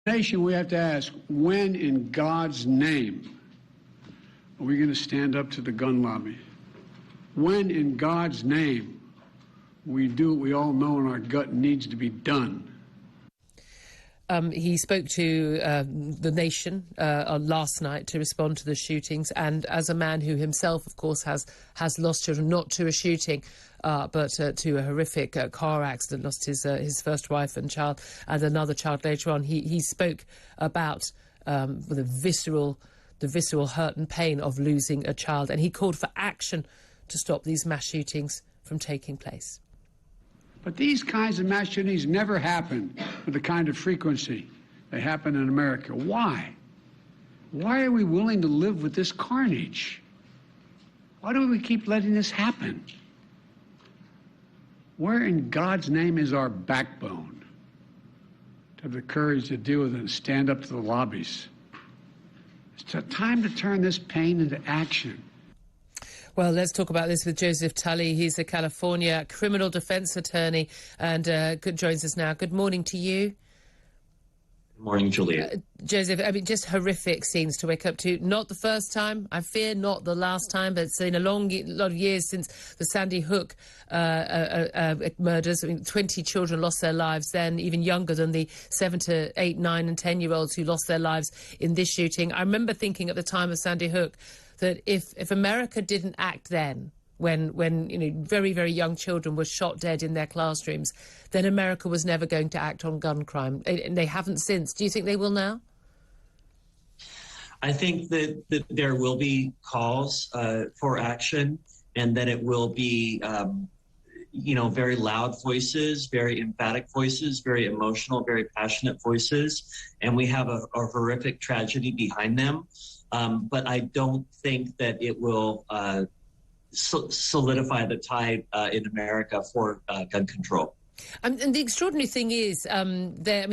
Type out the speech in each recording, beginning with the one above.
Nation, we have to ask, when in God's name are we going to stand up to the gun lobby? When in God's name we do what we all know in our gut needs to be done? He spoke to the nation last night to respond to the shootings, and as a man who himself, of course, has lost children, not to a shooting, but to a horrific car accident, lost his first wife and child, and another child later on. He spoke about the visceral hurt and pain of losing a child, and he called for action to stop these mass shootings from taking place. But these kinds of mass shootings never happen with the kind of frequency they happen in America. Why? Why are we willing to live with this carnage? Why do we keep letting this happen? Where in God's name is our backbone to have the courage to deal with it and stand up to the lobbies? It's time to turn this pain into action. Well, let's talk about this with Joseph Tully. He's a California criminal defense attorney and joins us now. Good morning to you. Good morning, Julia. Joseph, I mean, just horrific scenes to wake up to. Not the first time, I fear not the last time, but it's been a lot of years since the Sandy Hook murders. I mean, 20 children lost their lives then, even younger than the 7 to 8, 9 and 10-year-olds who lost their lives in this shooting. I remember thinking at the time of Sandy Hook that if America didn't act then, when you know, very, very young children were shot dead in their classrooms, then America was never going to act on gun crime. And they haven't since. Do you think they will now? I think that there will be calls for action, and that it will be, very loud voices, very emphatic voices, very emotional, very passionate voices. And we have a horrific tragedy behind them. But I don't think that it will solidify the tide in America for gun control. And the extraordinary thing is, there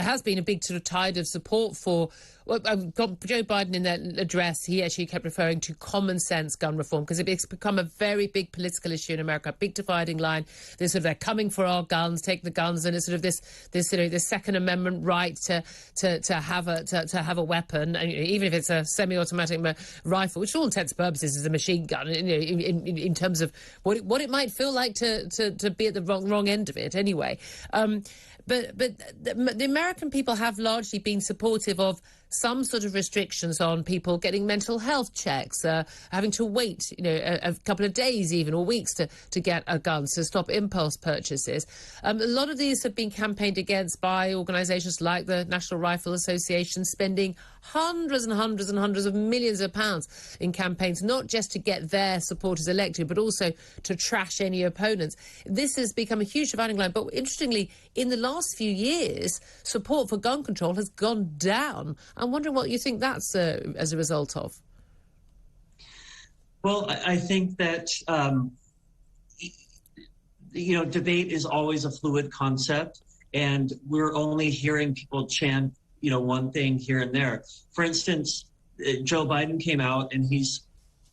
has been a big sort of tide of support for. Well, Joe Biden in that address, he actually kept referring to common sense gun reform because it's become a very big political issue in America, a big dividing line. They're coming for our guns, take the guns, and it's sort of this Second Amendment right to have a weapon, and, even if it's a semi-automatic rifle, which, for all intents and purposes, is a machine gun. In terms of what it might feel like to be at the wrong end of it, anyway. But the American people have largely been supportive of some sort of restrictions on people getting mental health checks, having to wait, a couple of days even, or weeks to get a gun, to stop impulse purchases. A lot of these have been campaigned against by organisations like the National Rifle Association, spending hundreds and hundreds and hundreds of millions of pounds in campaigns, not just to get their supporters elected, but also to trash any opponents. This has become a huge dividing line. But interestingly, in the last few years, support for gun control has gone down. I'm wondering what you think that's as a result of. Well, I think that, debate is always a fluid concept, and we're only hearing people chant, one thing here and there. For instance, Joe Biden came out and he's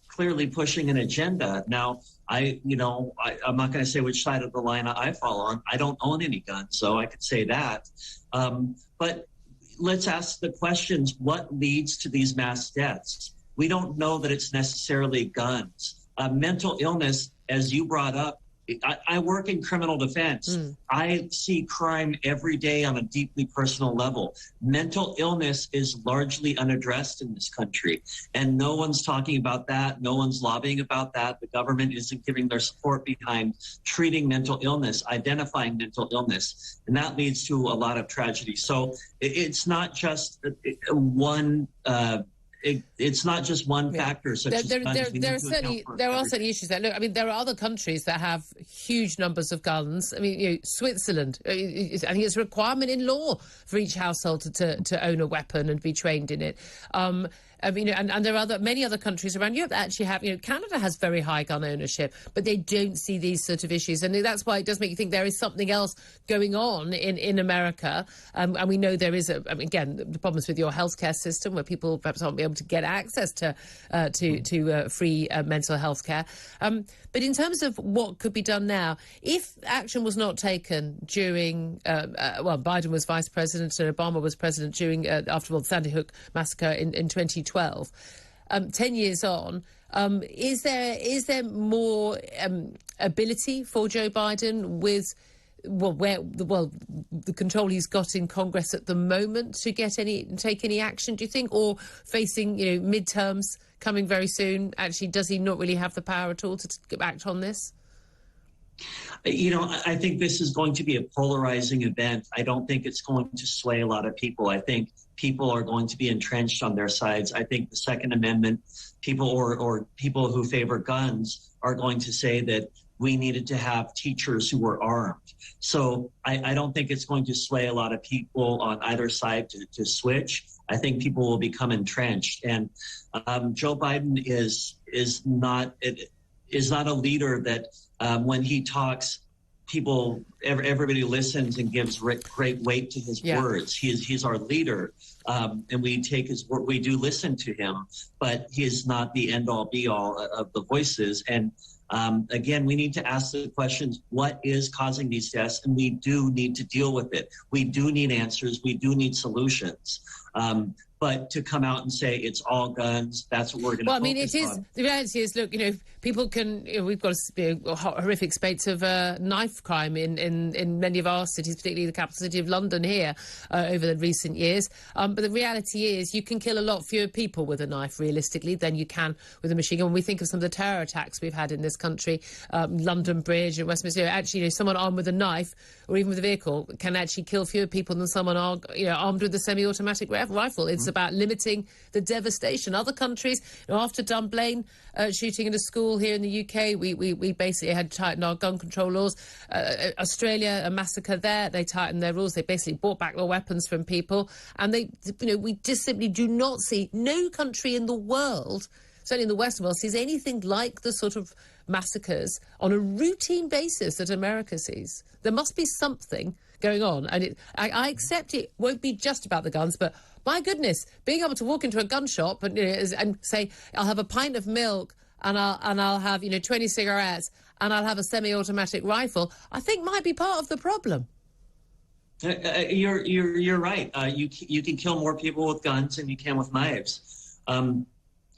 clearly pushing an agenda. Now, I'm not going to say which side of the line I fall on. I don't own any guns, so I could say that. But let's ask the questions. What leads to these mass deaths? We don't know that it's necessarily guns. Mental illness, as you brought up, I work in criminal defense. I see crime every day on a deeply personal level. Mental illness is largely unaddressed in this country, and no one's talking about that. No one's lobbying about that. The government isn't giving their support behind treating mental illness, identifying mental illness, and that leads to a lot of tragedy. So it's not just one it's not just one factor. Such as there are certainly issues there. Look, I mean, there are other countries that have huge numbers of guns. I mean, Switzerland, I think it's a requirement in law for each household to own a weapon and be trained in it. And there are many other countries around Europe that actually have, Canada has very high gun ownership, but they don't see these sort of issues. And that's why it does make you think there is something else going on in America. And we know there is, again, the problems with your healthcare system where people perhaps aren't able to get access to free mental health care. But in terms of what could be done now, if action was not taken during, Biden was vice president and Obama was president during, after the Sandy Hook massacre in 2012, 10 years on, is there more ability for Joe Biden with the control he's got in Congress at the moment to take any action, do you think, or facing midterms coming very soon? Actually, does he not really have the power at all to act on this? I think this is going to be a polarizing event. I don't think it's going to sway a lot of people. I think people are going to be entrenched on their sides. I think the Second Amendment people or people who favor guns are going to say that we needed to have teachers who were armed. So I don't think it's going to sway a lot of people on either side to switch. I think people will become entrenched. And Joe Biden is not a leader that when he talks, everybody listens and gives great weight to his words. He's our leader, and we take his word. We do listen to him, but he is not the end all be all of the voices. And again, we need to ask the questions, what is causing these deaths? And we do need to deal with it. We do need answers. We do need solutions. But to come out and say it's all guns, that's what we're going to focus on. Well, I mean, it is. The reality is, look, people can. We've got horrific spates of knife crime in many of our cities, particularly the capital city of London here, over the recent years. But the reality is, you can kill a lot fewer people with a knife, realistically, than you can with a machine gun. When we think of some of the terror attacks we've had in this country, London Bridge and Westminster, actually, someone armed with a knife or even with a vehicle can actually kill fewer people than someone armed with a semi-automatic rifle. It's about limiting the devastation. Other countries, after Dunblane shooting in a school here in the UK, we basically had to tighten our gun control laws. Australia, a massacre there, they tightened their rules. They basically bought back their weapons from people, and we just simply do not see, no country in the world, certainly in the Western world, sees anything like the sort of massacres on a routine basis that America sees. There must be something going on, and I accept it won't be just about the guns, but my goodness, being able to walk into a gun shop and say, I'll have a pint of milk and I'll have 20 cigarettes and I'll have a semi-automatic rifle, I think might be part of the problem. You're right. You can kill more people with guns than you can with knives.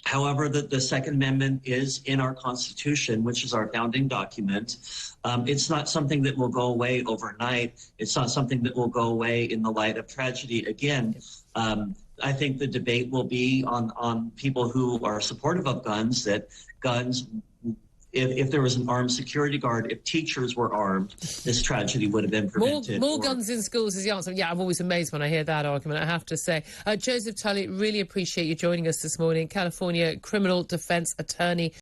However, the Second Amendment is in our Constitution, which is our founding document. It's not something that will go away overnight. It's not something that will go away in the light of tragedy. Again, I think the debate will be on people who are supportive of guns, that guns, if there was an armed security guard, if teachers were armed, this tragedy would have been prevented. More guns in schools is the answer. Yeah, I'm always amazed when I hear that argument, I have to say. Joseph Tully, really appreciate you joining us this morning. California criminal defense attorney.